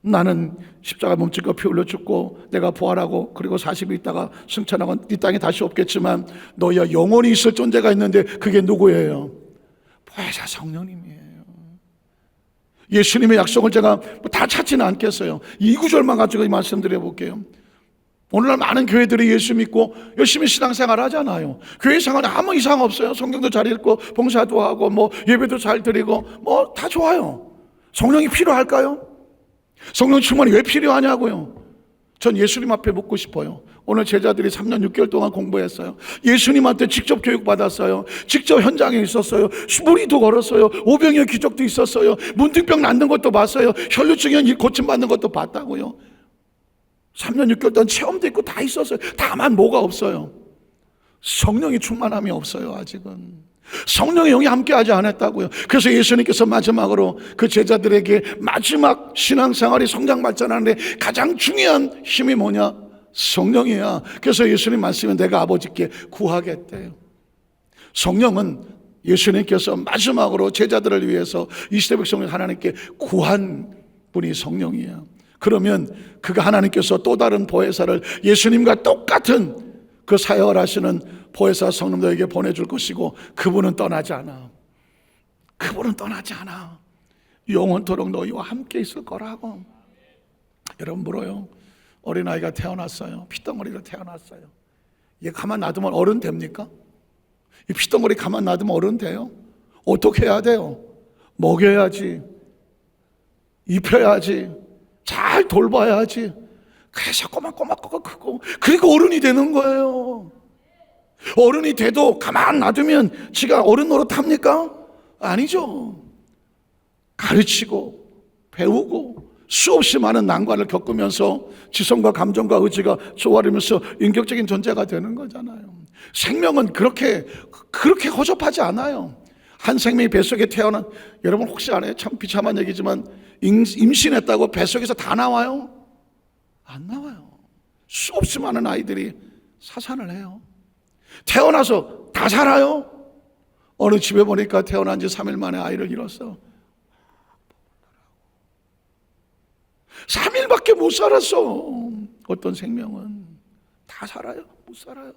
나는 십자가 몸짓과 피 흘려 죽고 내가 부활하고 그리고 40일 있다가 승천하고 이 땅에 다시 없겠지만 너희와 영원히 있을 존재가 있는데 그게 누구예요? 보혜사 성령님이에요. 예수님의 약속을 제가 다 찾지는 않겠어요. 이 구절만 가지고 말씀드려 볼게요. 오늘날 많은 교회들이 예수 믿고 열심히 신앙생활 하잖아요. 교회 생활 아무 이상 없어요. 성경도 잘 읽고 봉사도 하고 뭐 예배도 잘 드리고 뭐 다 좋아요. 성령이 필요할까요? 성령 충만이 왜 필요하냐고요. 전 예수님 앞에 묻고 싶어요. 오늘 제자들이 3년 6개월 동안 공부했어요. 예수님한테 직접 교육받았어요. 직접 현장에 있었어요. 무리도 걸었어요. 오병이어 기적도 있었어요. 문둥병 낫는 것도 봤어요. 혈루증에 고침받는 것도 봤다고요. 3년 6개월 동안 체험도 있고 다 있었어요. 다만 뭐가 없어요? 성령이 충만함이 없어요. 아직은 성령의 영이 함께하지 않았다고요. 그래서 예수님께서 마지막으로 그 제자들에게 마지막 신앙생활이 성장 발전하는데 가장 중요한 힘이 뭐냐? 성령이야. 그래서 예수님 말씀은 내가 아버지께 구하겠대요. 성령은 예수님께서 마지막으로 제자들을 위해서 이 시대 백성을 하나님께 구한 분이 성령이에요. 그러면 그가 하나님께서 또 다른 보혜사를 예수님과 똑같은 그 사역을 하시는 보혜사 성령 너에게 보내줄 것이고, 그분은 떠나지 않아. 그분은 떠나지 않아. 영원토록 너희와 함께 있을 거라고. 여러분 물어요. 어린아이가 태어났어요. 피덩어리로 태어났어요. 얘 가만 놔두면 어른 됩니까? 이 피덩어리 가만 놔두면 어른 돼요? 어떻게 해야 돼요? 먹여야지, 입혀야지, 잘 돌봐야지. 그래서 꼬박꼬박 크고 그리고 어른이 되는 거예요. 어른이 돼도 가만 놔두면 지가 어른 노릇합니까? 아니죠. 가르치고 배우고 수없이 많은 난관을 겪으면서 지성과 감정과 의지가 조화르면서 인격적인 존재가 되는 거잖아요. 생명은 그렇게 허접하지 않아요. 한 생명이 뱃속에 태어난, 여러분 혹시 알아요? 참 비참한 얘기지만 임신했다고 뱃속에서 다 나와요? 안 나와요. 수없이 많은 아이들이 사산을 해요. 태어나서 다 살아요? 어느 집에 보니까 태어난 지 3일 만에 아이를 잃었어. 3일밖에 못 살았어. 어떤 생명은 다 살아요? 못 살아요.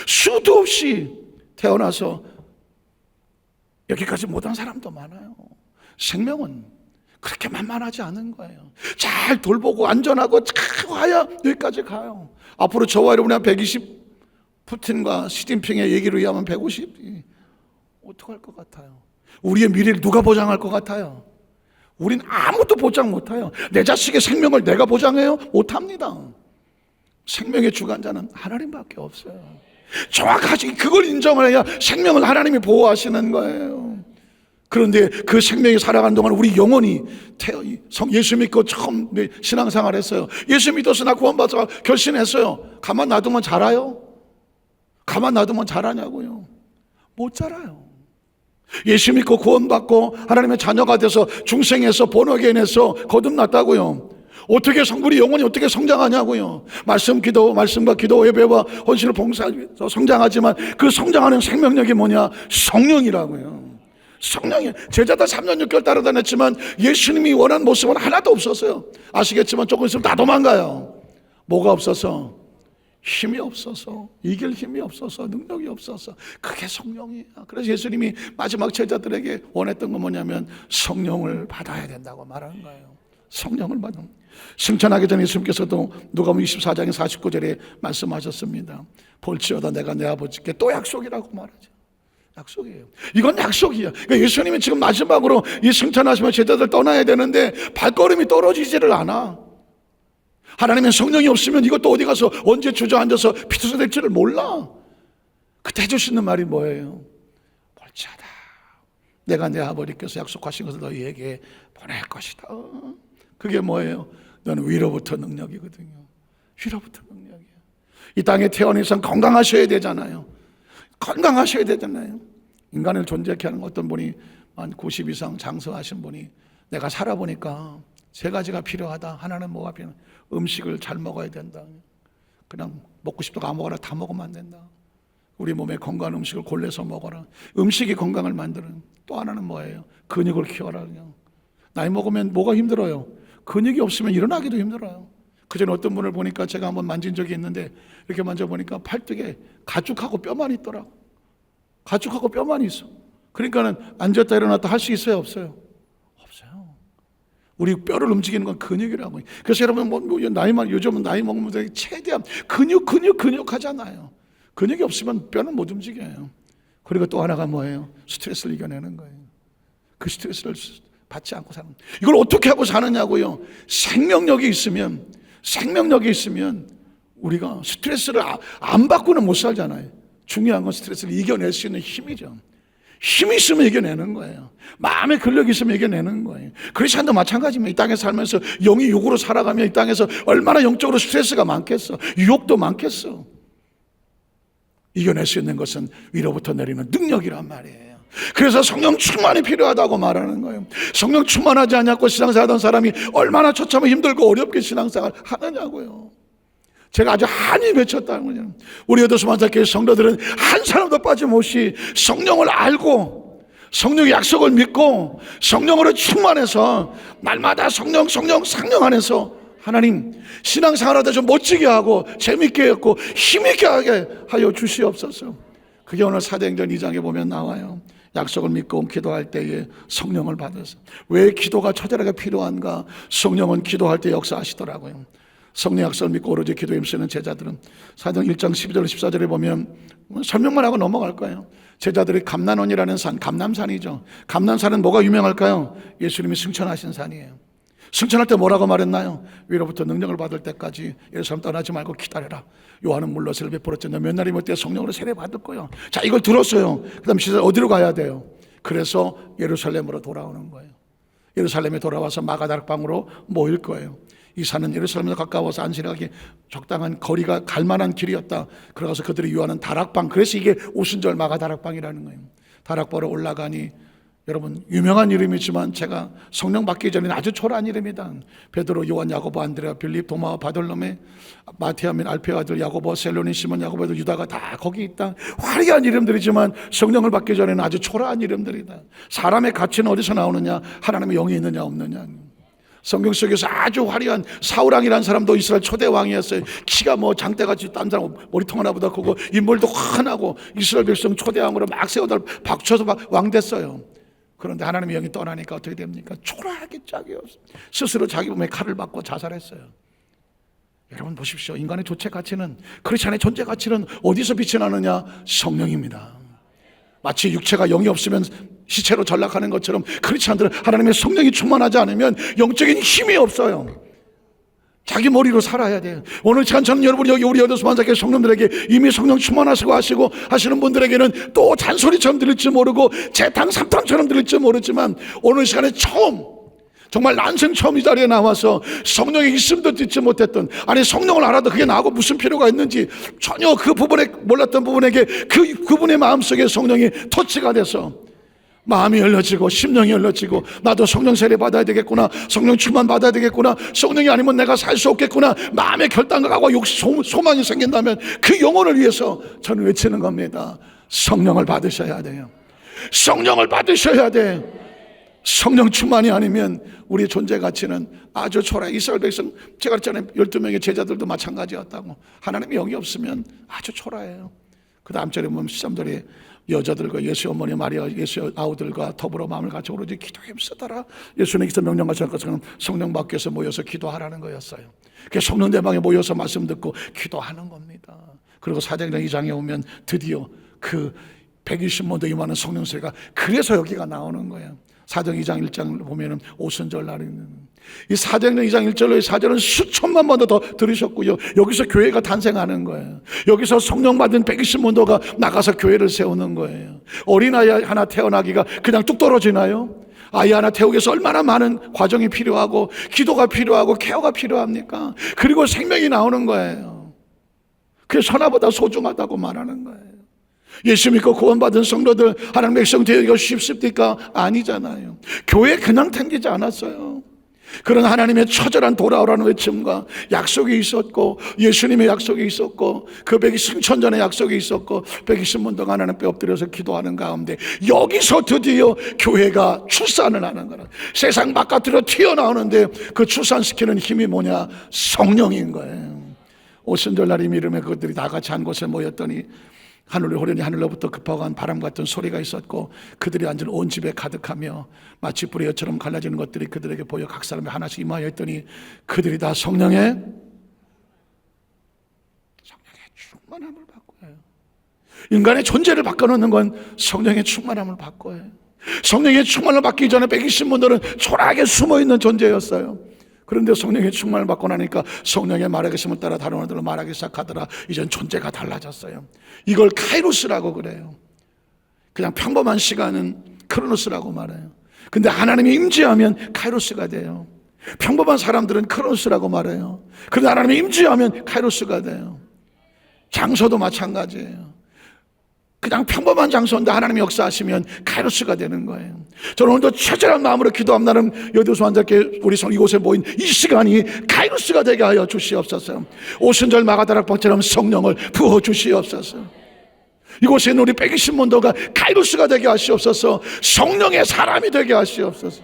수도 없이 태어나서 여기까지 못한 사람도 많아요. 생명은 그렇게 만만하지 않은 거예요. 잘 돌보고 안전하고 잘 와야 여기까지 가요. 앞으로 저와 여러분이 한 120 푸틴과 시진핑의 얘기로 의하면 150이 어떡할 것 같아요? 우리의 미래를 누가 보장할 것 같아요? 우린 아무도 보장 못해요. 내 자식의 생명을 내가 보장해요? 못합니다. 생명의 주관자는 하나님밖에 없어요. 정확하지 그걸 인정을 해야 생명을 하나님이 보호하시는 거예요. 그런데 그 생명이 살아가는 동안 우리 영혼이 예수 믿고 처음 신앙생활 했어요. 예수 믿어서 나 구원받아 결심했어요. 가만 놔두면 자라요? 가만 놔두면 자라냐고요? 못 자라요. 예수 믿고 구원받고 하나님의 자녀가 돼서 중생에서 본어게인에서 거듭났다고요. 어떻게 우리 영혼이 어떻게 성장하냐고요. 말씀과 기도 예배와 헌신을 봉사해서 성장하지만 그 성장하는 생명력이 뭐냐? 성령이라고요. 성령이. 제자들 3년 6개월 따라다녔지만 예수님이 원한 모습은 하나도 없었어요. 아시겠지만 조금 있으면 다 도망가요. 뭐가 없어서? 힘이 없어서, 이길 힘이 없어서, 능력이 없어서. 그게 성령이야. 그래서 예수님이 마지막 제자들에게 원했던 건 뭐냐면 성령을 받아야 된다고 말하는 거예요. 성령을 받는. 승천하기 전에 예수님께서도 누가복음 24장 49절에 말씀하셨습니다. 볼지어다 내가 내 아버지께 또 약속이라고 말하죠. 약속이에요. 이건 약속이야. 그러니까 예수님이 지금 마지막으로 이 승천하시면 제자들 떠나야 되는데 발걸음이 떨어지지를 않아. 하나님의 성령이 없으면 이것도 어디 가서 언제 주저앉아서 피투서 될지를 몰라. 그때 해주시는 말이 뭐예요? 볼지어다 내가 내 아버지께서 약속하신 것을 너희에게 보낼 것이다. 그게 뭐예요? 너는 위로부터 능력이거든요. 위로부터 능력이에요. 이 땅에 태어난 이상 건강하셔야 되잖아요. 건강하셔야 되잖아요. 인간을 존재케 하는 어떤 분이 한 90 이상 장수하신 분이 내가 살아보니까 세 가지가 필요하다. 하나는 뭐가 필요하냐? 음식을 잘 먹어야 된다. 그냥 먹고 싶다고 아무거나 다 먹으면 안 된다. 우리 몸에 건강한 음식을 골라서 먹어라. 음식이 건강을 만드는. 또 하나는 뭐예요? 근육을 키워라. 그냥 나이 먹으면 뭐가 힘들어요? 근육이 없으면 일어나기도 힘들어요. 그전에 어떤 분을 보니까 제가 한번 만진 적이 있는데 이렇게 만져보니까 팔뚝에 가죽하고 뼈만 있더라고. 가죽하고 뼈만 있어. 그러니까는 앉았다 일어났다 할 수 있어요? 없어요? 없어요. 우리 뼈를 움직이는 건 근육이라고. 그래서 여러분 요즘은 나이 먹으면 최대한 근육 하잖아요. 근육이 없으면 뼈는 못 움직여요. 그리고 또 하나가 뭐예요? 스트레스를 이겨내는 거예요. 그 스트레스를 받지 않고 사는. 이걸 어떻게 하고 사느냐고요? 생명력이 있으면 우리가 스트레스를 안 받고는 못 살잖아요. 중요한 건 스트레스를 이겨낼 수 있는 힘이죠. 힘이 있으면 이겨내는 거예요. 마음의 근력이 있으면 이겨내는 거예요. 크리스찬도 마찬가지입니다. 이 땅에 살면서 영이 육으로 살아가면 이 땅에서 얼마나 영적으로 스트레스가 많겠어. 유혹도 많겠어. 이겨낼 수 있는 것은 위로부터 내리는 능력이란 말이에요. 그래서 성령 충만이 필요하다고 말하는 거예요. 성령 충만하지 않냐고 신앙생활 하던 사람이 얼마나 처참하고 힘들고 어렵게 신앙생활 하느냐고요. 제가 아주 한이 맺혔다는 거예요. 우리 여도수만사교회 성도들은 한 사람도 빠짐없이 성령을 알고 성령의 약속을 믿고 성령으로 충만해서 날마다 성령 안에서 하나님 신앙생활하다 좀 멋지게 하고 재밌게 했고 힘있게 하게 하여 주시옵소서. 그게 오늘 사도행전 2장에 보면 나와요. 약속을 믿고 기도할 때에 성령을 받아서. 왜 기도가 처절하게 필요한가? 성령은 기도할 때 역사하시더라고요. 성령 약속을 믿고 오로지 기도에 힘쓰는 제자들은 사도행 1장 12절 14절에 보면 설명만 하고 넘어갈 거예요. 제자들이 감난원이라는 산, 감남산이죠. 감남산은 뭐가 유명할까요? 예수님이 승천하신 산이에요. 승천할 때 뭐라고 말했나요? 위로부터 능력을 받을 때까지 예루살렘 떠나지 말고 기다려라. 요한은 물로 세례 베풀었지 너 몇 날이 못 돼 성령으로 세례 받을 거예요. 자, 이걸 들었어요. 그 다음 시절 어디로 가야 돼요? 그래서 예루살렘으로 돌아오는 거예요. 예루살렘에 돌아와서 마가다락방으로 모일 거예요. 이 산은 예루살렘에서 가까워서 안식하기 적당한 거리가 갈만한 길이었다. 그래서 그들이 유하는 다락방, 그래서 이게 오순절 마가다락방이라는 거예요. 다락방으로 올라가니 여러분 유명한 이름이지만 제가 성령 받기 전에는 아주 초라한 이름이다. 베드로, 요한, 야고보, 안드레아, 빌립, 도마, 바돌로메, 마테아 및 알페의 아들 야고보, 셀로니, 시몬, 야고보, 유다가 다 거기 있다. 화려한 이름들이지만 성령을 받기 전에는 아주 초라한 이름들이다. 사람의 가치는 어디서 나오느냐? 하나님의 영이 있느냐 없느냐. 성경 속에서 아주 화려한 사울왕이라는 사람도 이스라엘 초대 왕이었어요. 키가 뭐 장대같이 딴 사람 머리통 하나보다 크고 인물도 환하고 이스라엘 백성 초대 왕으로 막 세워다 박쳐서 막 왕 됐어요. 그런데 하나님의 영이 떠나니까 어떻게 됩니까? 초라하게 짝이 없어. 스스로 자기 몸에 칼을 맞고 자살했어요. 여러분 보십시오. 인간의 존재 가치는, 크리스찬의 존재 가치는 어디서 빛이 나느냐? 성령입니다. 마치 육체가 영이 없으면 시체로 전락하는 것처럼 크리스찬들은 하나님의 성령이 충만하지 않으면 영적인 힘이 없어요. 자기 머리로 살아야 돼요. 오늘 시간 저는 여러분 여기 우리 여도수만사교회 성도들에게 이미 성령 충만하시고 하시는 분들에게는 또 잔소리처럼 들릴지 모르고 재탕 삼탕처럼 들릴지 모르지만 오늘 시간에 처음, 정말 난생 처음 이 자리에 나와서 성령의 있음도 듣지 못했던, 아니 성령을 알아도 그게 나하고 무슨 필요가 있는지 전혀 그 부분에 몰랐던 부분에게 그분의 마음속에 성령이 터치가 돼서 마음이 열려지고 심령이 열려지고 나도 성령 세례 받아야 되겠구나, 성령 충만 받아야 되겠구나, 성령이 아니면 내가 살 수 없겠구나, 마음의 결단과 소망이 생긴다면 그 영혼을 위해서 저는 외치는 겁니다. 성령을 받으셔야 돼요. 성령을 받으셔야 돼. 성령 충만이 아니면 우리의 존재 가치는 아주 초라해. 이스라엘 백성, 제가 그랬잖아요. 12명의 제자들도 마찬가지였다고. 하나님의 영이 없으면 아주 초라해요. 그 다음 절에 보면 13절에 여자들과 예수의 어머니 마리아, 예수의 아우들과 더불어 마음을 같이 오로지 기도에 힘쓰더라. 예수님께서 명령하신 것처럼 성령 받기 위해서 모여서 기도하라는 거였어요. 그래서 성령 대방에 모여서 말씀 듣고 기도하는 겁니다. 그리고 사도행전 2장에 오면 드디어 그 120만도 임하는 성령 세례가, 그래서 여기가 나오는 거예요. 사도행전 2장 1장을 보면은 오순절 날에는 이 사도행전 2장 1절로의 사절은 수천만 번도 더 들으셨고요. 여기서 교회가 탄생하는 거예요. 여기서 성령 받은 120만도가 나가서 교회를 세우는 거예요. 어린아이 하나 태어나기가 그냥 뚝 떨어지나요? 아이 하나 태우기 위해서 얼마나 많은 과정이 필요하고 기도가 필요하고 케어가 필요합니까? 그리고 생명이 나오는 거예요. 그게 선화보다 소중하다고 말하는 거예요. 예수 믿고 구원받은 성도들 하나님 백성 되기가 쉽습니까? 아니잖아요. 교회 그냥 생기지 않았어요. 그런 하나님의 처절한 돌아오라는 외침과 약속이 있었고, 예수님의 약속이 있었고, 그 120천전의 약속이 있었고, 120문 동안 하나님 뼈 엎드려서 기도하는 가운데 여기서 드디어 교회가 출산을 하는 거라. 세상 바깥으로 튀어나오는데 그 출산시키는 힘이 뭐냐? 성령인 거예요. 오순절 날 이미 이름에 그것들이 다 같이 한 곳에 모였더니 하늘을 호련히 하늘로부터 급하고 바람 같은 소리가 있었고, 그들이 앉은 온 집에 가득하며 마치 불의 엿처럼 갈라지는 것들이 그들에게 보여 각 사람이 하나씩 임하여 있더니 그들이 다 성령의 충만함을 받고 해요. 인간의 존재를 바꿔놓는 건 성령의 충만함을 받고 해요. 성령의 충만을 받기 전에 120분들은 초라하게 숨어있는 존재였어요. 그런데 성령의 충만을 받고 나니까 성령의 말하기심을 따라 다른 언어들로 말하기 시작하더라. 이젠 존재가 달라졌어요. 이걸 카이로스라고 그래요. 그냥 평범한 시간은 크로노스라고 말해요. 근데 하나님이 임재하면 카이로스가 돼요. 평범한 사람들은 크로노스라고 말해요. 그런데 하나님이 임재하면 카이로스가 돼요. 장소도 마찬가지예요. 그냥 평범한 장소인데 하나님이 역사하시면 카이로스가 되는 거예요. 저는 오늘도 처절한 마음으로 기도한 나름 여도수 환자께 우리 이곳에 모인 이 시간이 카이로스가 되게 하여 주시옵소서. 오순절 마가다락방처럼 성령을 부어 주시옵소서. 이곳에 있는 우리 120만도가 카이로스가 되게 하시옵소서. 성령의 사람이 되게 하시옵소서.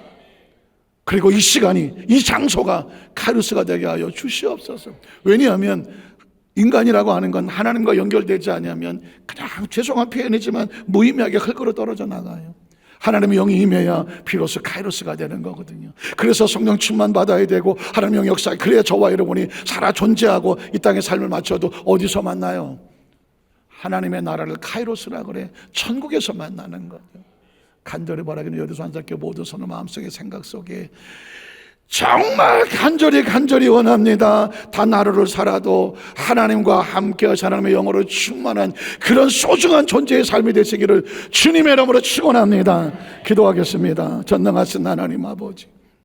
그리고 이 시간이, 이 장소가 카이로스가 되게 하여 주시옵소서. 왜냐하면 인간이라고 하는 건 하나님과 연결되지 않으면 그냥 죄송한 표현이지만 무의미하게 흙으로 떨어져 나가요. 하나님의 영이 임해야 비로소 카이로스가 되는 거거든요. 그래서 성령 충만 받아야 되고 하나님의 영 역사, 그래야 저와 여러분이 살아 존재하고 이 땅의 삶을 마쳐도 어디서 만나요? 하나님의 나라를 카이로스라고 그래. 천국에서 만나는 거죠. 간절히 바라기는 여도수 환자께 모든 손을 마음속에 생각 속에 정말 간절히 원합니다. 단 하루를 살아도 하나님과 함께 하나님의 영으로 충만한 그런 소중한 존재의 삶이 되시기를 주님의 이름으로 축원합니다. 기도하겠습니다. 전능하신 하나님 아버지,